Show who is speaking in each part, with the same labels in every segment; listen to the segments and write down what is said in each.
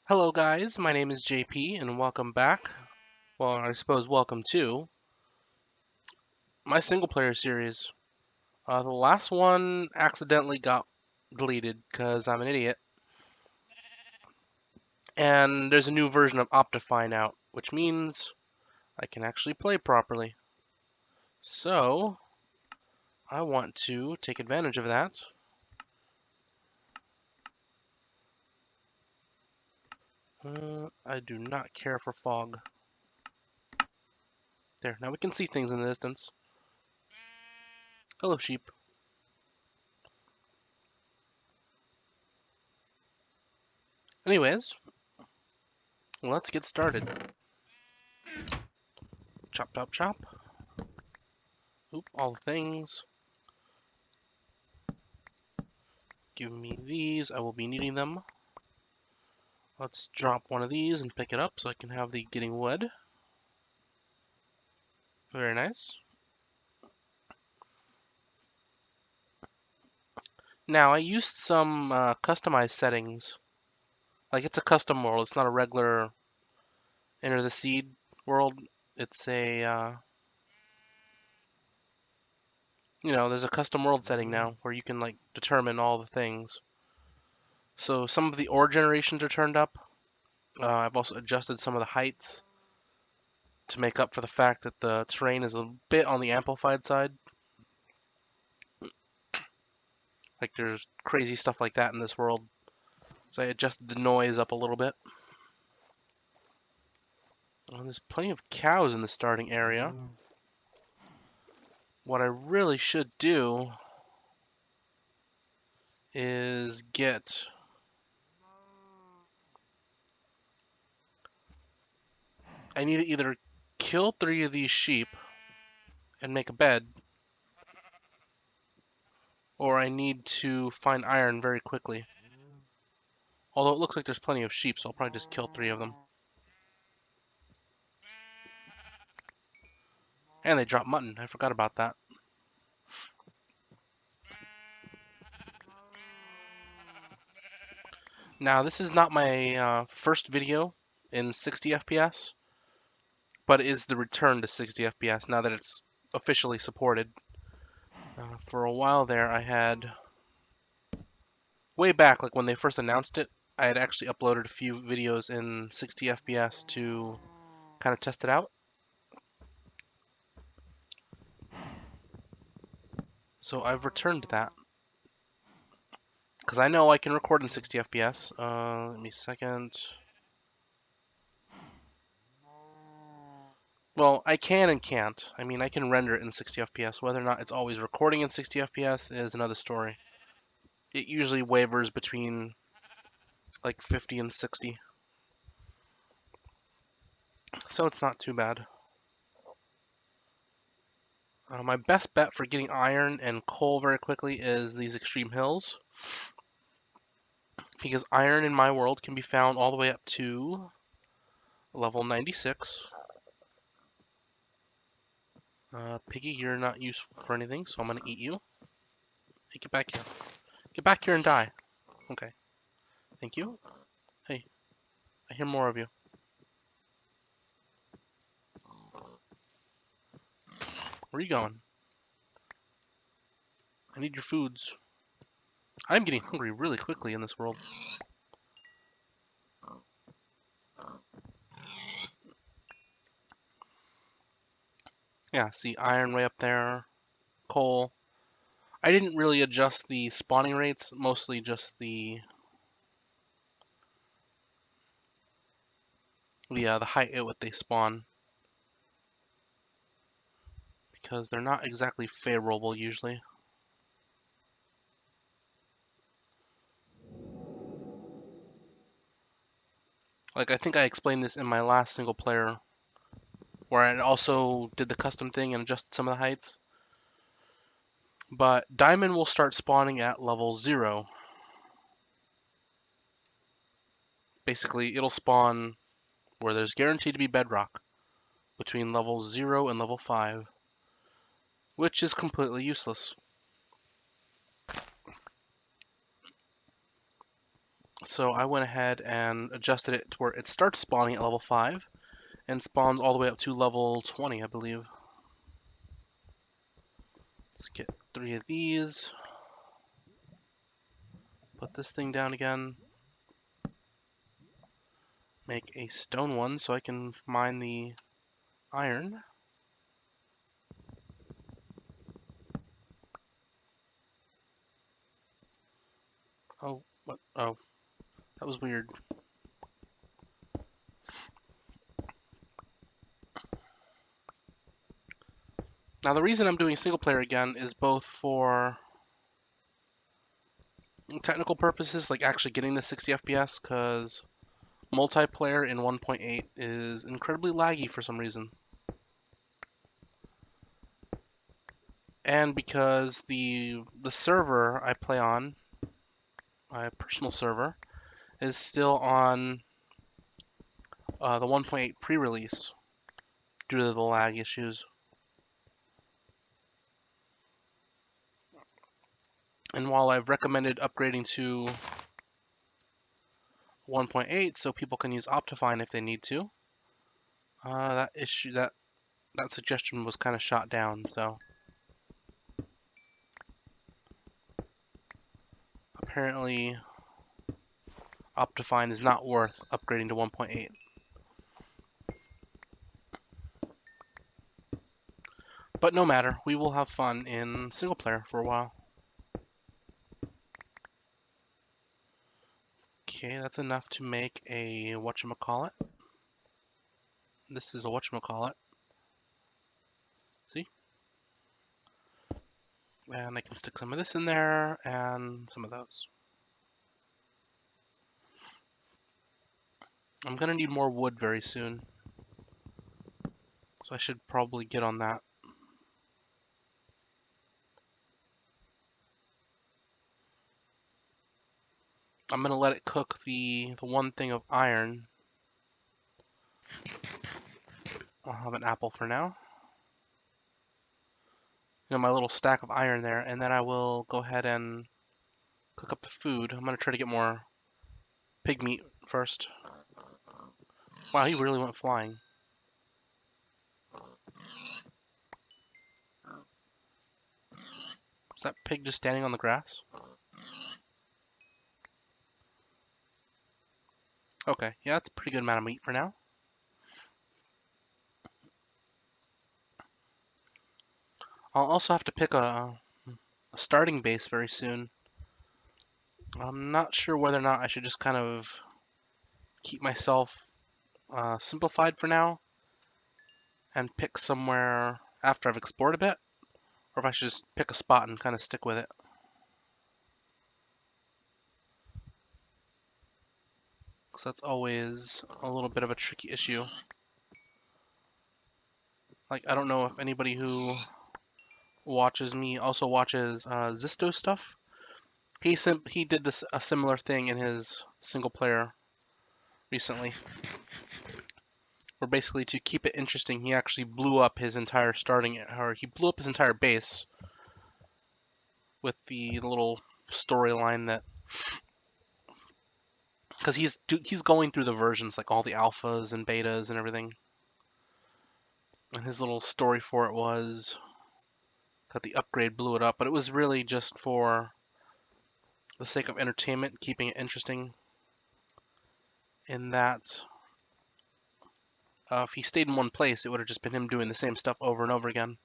Speaker 1: Hello guys, my name is JP and welcome back. Well, I suppose welcome to my single player series. The last one accidentally got deleted because I'm an idiot. And there's a new version of Optifine out, which means I can actually play properly. So, I want to take advantage of that. I do not care for fog. There, now we can see things in the distance. Hello, sheep. Anyways, let's get started. Chop, chop, chop. Oop, all the things. Give me these, I will be needing them. Let's drop one of these and pick it up so I can have the getting wood. Very nice. Now, I used some customized settings. Like, it's a custom world, it's not a regular Enter the Seed world. It's a, there's a custom world setting now where you can, like, determine all the things. So some of the ore generations are turned up. I've also adjusted some of the heights to make up for the fact that the terrain is a bit on the amplified side. Like there's crazy stuff like that in this world. So I adjusted the noise up a little bit. There's plenty of cows in the starting area. What I really should do is get I need to either kill 3 of these sheep and make a bed, or I need to find iron very quickly. Although it looks like there's plenty of sheep, so I'll probably just kill 3 of them. And they drop mutton. I forgot about that. Now, this is not my first video in 60 FPS, but it is the return to 60 FPS now that it's officially supported. For a while there, I had, way back, like when they first announced it, I had actually uploaded a few videos in 60 FPS to kind of test it out. So I've returned to that. Because I know I can record in 60 FPS. Let me a second. Well, I can and can't. I mean, I can render it in 60 FPS. Whether or not it's always recording in 60 FPS is another story. It usually wavers between like 50 and 60. So it's not too bad. My best bet for getting iron and coal very quickly is these extreme hills. Because iron in my world can be found all the way up to level 96. Piggy, you're not useful for anything, so I'm gonna eat you. Hey, get back here. Get back here and die. Okay. Thank you. Hey, I hear more of you. Where are you going? I need your foods. I'm getting hungry really quickly in this world. Yeah, see iron way up there. Coal. I didn't really adjust the spawning rates, mostly just the height at what they spawn. Because they're not exactly favorable usually. Like, I think I explained this in my last single player, where I also did the custom thing and adjusted some of the heights. But diamond will start spawning at level 0. Basically, it'll spawn where there's guaranteed to be bedrock, between level 0 and level 5, which is completely useless. So I went ahead and adjusted it to where it starts spawning at level 5 and spawns all the way up to level 20, I believe. Let's get 3 of these. Put this thing down again. Make a stone one so I can mine the iron. Oh, what? Oh, that was weird. Now the reason I'm doing single player again is both for technical purposes, like actually getting the 60 FPS, because multiplayer in 1.8 is incredibly laggy for some reason. And because the server I play on, my personal server, is still on the 1.8 pre-release due to the lag issues. And while I've recommended upgrading to 1.8 so people can use Optifine if they need to, that suggestion was kind of shot down. So apparently Optifine is not worth upgrading to 1.8. But no matter, we will have fun in single player for a while. Okay, that's enough to make a whatchamacallit. This is a whatchamacallit. See? And I can stick some of this in there and some of those. I'm gonna need more wood very soon, so I should probably get on that. I'm gonna let it cook the one thing of iron. I'll have an apple for now. You know, my little stack of iron there, and then I will go ahead and cook up the food. I'm gonna try to get more pig meat first. Wow, he really went flying. Is that pig just standing on the grass? Okay, yeah, that's a pretty good amount of meat for now. I'll also have to pick a starting base very soon. I'm not sure whether or not I should just kind of keep myself simplified for now and pick somewhere after I've explored a bit, or if I should just pick a spot and kind of stick with it. Because that's always a little bit of a tricky issue. Like, I don't know if anybody who watches me also watches Zisto stuff. He did a similar thing in his single player recently, where basically to keep it interesting, he actually blew up his entire base with the little storyline that, because he's going through the versions, like all the alphas and betas and everything, and his little story for it was that the upgrade blew it up, but it was really just for the sake of entertainment, keeping it interesting. In that, if he stayed in one place, it would have just been him doing the same stuff over and over again.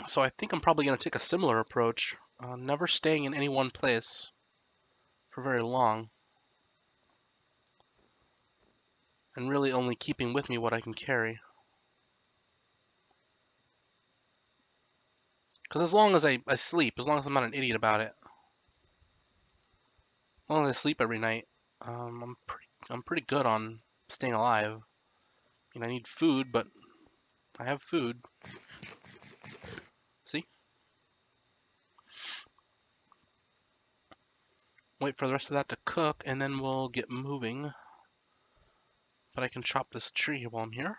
Speaker 1: So I think I'm probably going to take a similar approach, never staying in any one place for very long, and really only keeping with me what I can carry. Because as long as I sleep, as long as I'm not an idiot about it, as long as I sleep every night, I'm pretty good on staying alive. I mean, I need food, but I have food. See? Wait for the rest of that to cook, and then we'll get moving. But I can chop this tree while I'm here.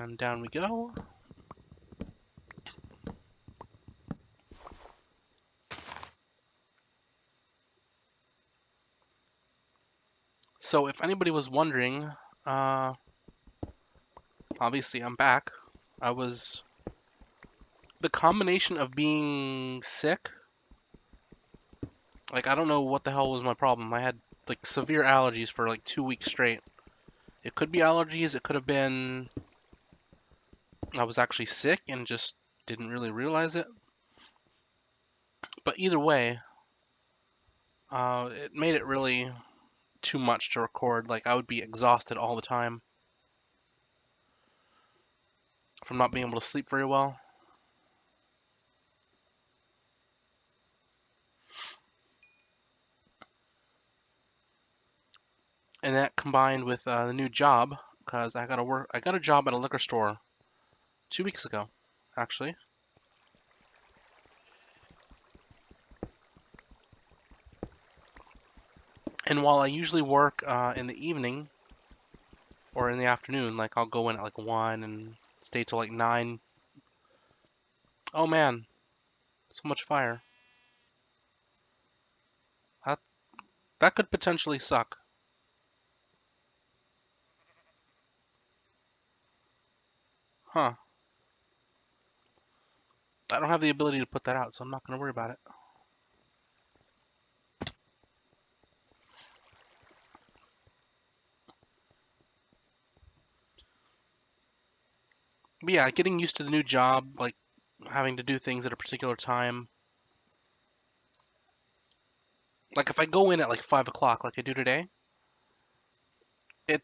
Speaker 1: And down we go. So if anybody was wondering, obviously I'm back. The combination of being sick, like I don't know what the hell was my problem. I had like severe allergies for like 2 weeks straight. It could be allergies, it could have been I was actually sick and just didn't really realize it. But either way, it made it really too much to record. Like I would be exhausted all the time from not being able to sleep very well. And that combined with the new job, because I got a job at a liquor store 2 weeks ago, actually. And while I usually work in the evening or in the afternoon, like I'll go in at like 1 and stay till like 9. Oh man, so much fire. That, that could potentially suck. Huh. I don't have the ability to put that out, so I'm not going to worry about it. But yeah, getting used to the new job, like having to do things at a particular time. Like if I go in at like 5 o'clock, like I do today, it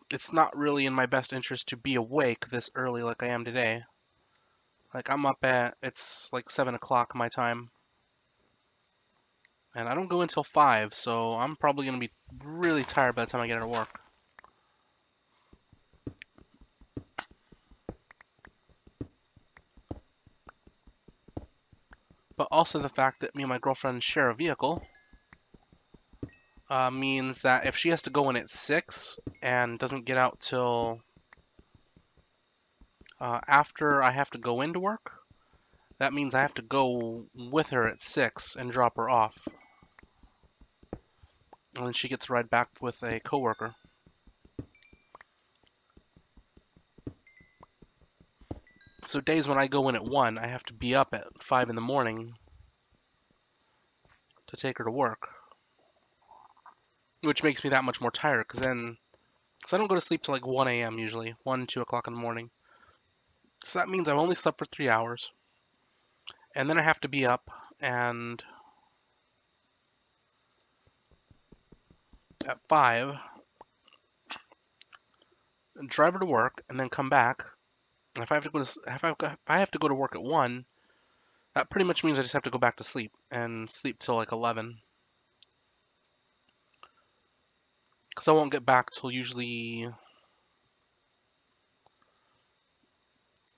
Speaker 1: it's not really in my best interest to be awake this early like I am today. Like it's like 7 o'clock my time, and I don't go until 5, so I'm probably gonna be really tired by the time I get out of work. But also the fact that me and my girlfriend share a vehicle means that if she has to go in at 6 and doesn't get out till after I have to go into work, that means I have to go with her at 6 and drop her off. And then she gets to ride back with a coworker. So days when I go in at 1, I have to be up at 5 in the morning to take her to work. Which makes me that much more tired, because I don't go to sleep till like 1 a.m. usually, 1, 2 o'clock in the morning. So that means I've only slept for 3 hours. And then I have to be up and at 5, drive her to work, and then come back. And if I have to go to work at 1, that pretty much means I just have to go back to sleep and sleep till like 11. Because I won't get back till usually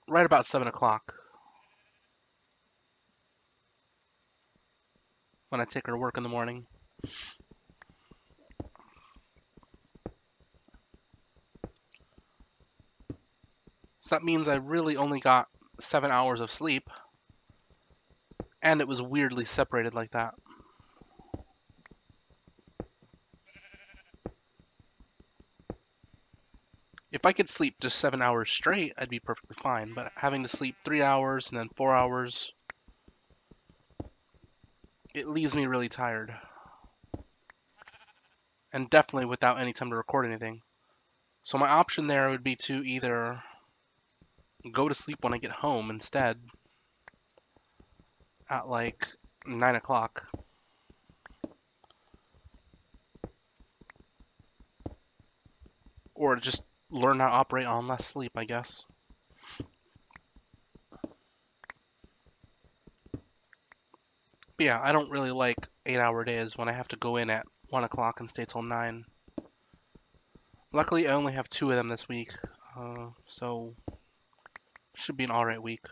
Speaker 1: right about 7 o'clock when I take her to work in the morning. So that means I really only got 7 hours of sleep, and it was weirdly separated like that. If I could sleep just 7 hours straight, I'd be perfectly fine, but having to sleep 3 hours and then 4 hours, it leaves me really tired. And definitely without any time to record anything. So my option there would be to either go to sleep when I get home instead at like 9 o'clock. Or just learn how to operate on less sleep, I guess. But yeah, I don't really like 8-hour days when I have to go in at 1 o'clock and stay till 9. Luckily, I only have 2 of them this week, so should be an alright week.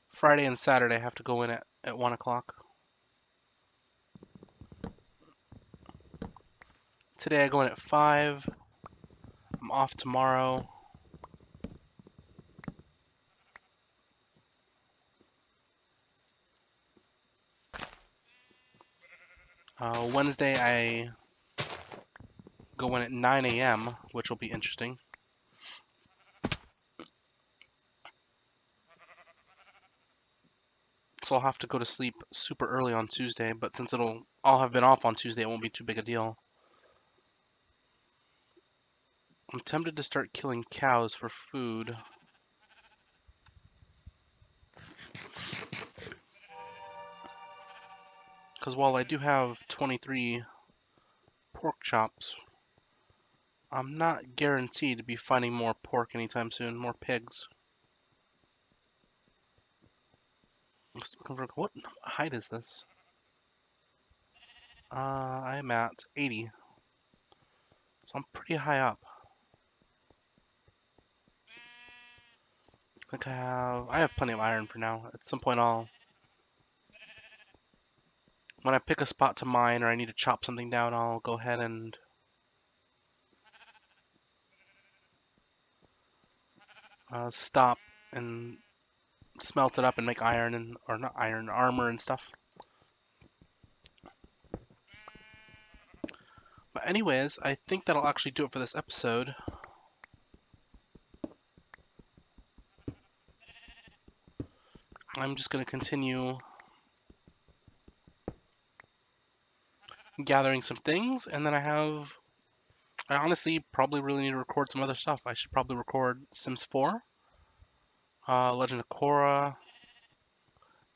Speaker 1: Friday and Saturday I have to go in at 1 o'clock. Today I go in at 5. I'm off tomorrow. Wednesday I go in at 9 a.m., which will be interesting. So I'll have to go to sleep super early on Tuesday, but since I'll have been off on Tuesday, it won't be too big a deal. I'm tempted to start killing cows for food. Because while I do have 23 pork chops, I'm not guaranteed to be finding more pork anytime soon, more pigs. What height is this? I'm at 80, so I'm pretty high up. I think I have plenty of iron for now. At some point when I pick a spot to mine or I need to chop something down, I'll go ahead and stop and smelt it up and make iron or not iron, armor and stuff. But anyways, I think that'll actually do it for this episode. I'm just going to continue gathering some things, and then I honestly probably really need to record some other stuff. I should probably record Sims 4, Legend of Korra,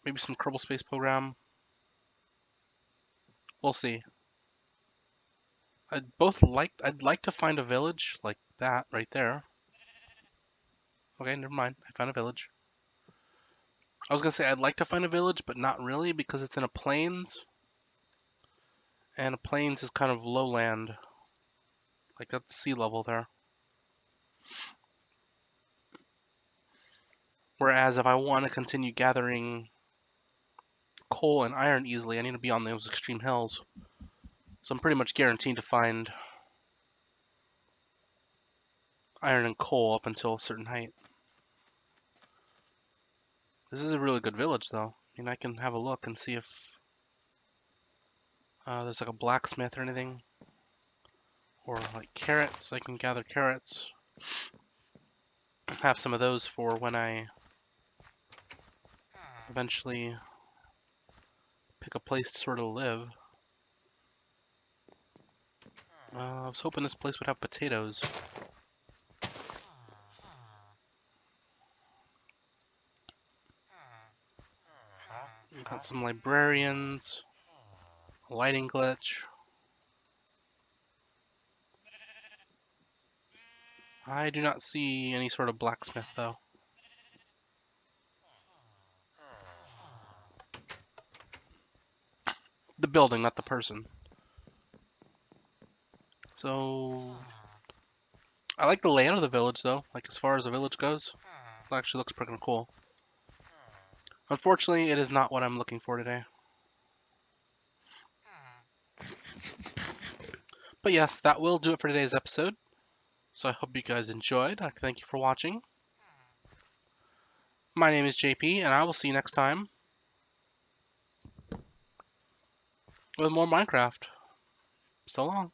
Speaker 1: maybe some Kerbal Space Program. We'll see. I'd like to find a village like that right there. Okay, never mind. I found a village. I was gonna say I'd like to find a village, but not really because it's in a plains. And a plains is kind of lowland. Like that's sea level there. Whereas if I want to continue gathering coal and iron easily, I need to be on those extreme hills. So I'm pretty much guaranteed to find iron and coal up until a certain height. This is a really good village, though. I mean, I can have a look and see if there's like a blacksmith or anything. Or like carrots. I can gather carrots. Have some of those for when I eventually pick a place to sort of live. I was hoping this place would have potatoes. Got some librarians, a lighting glitch. I do not see any sort of blacksmith though. The building, not the person. So I like the layout of the village though, like as far as the village goes. It actually looks pretty cool. Unfortunately, it is not what I'm looking for today. But yes, that will do it for today's episode. So I hope you guys enjoyed. Thank you for watching. My name is JP, and I will see you next time with more Minecraft. So long.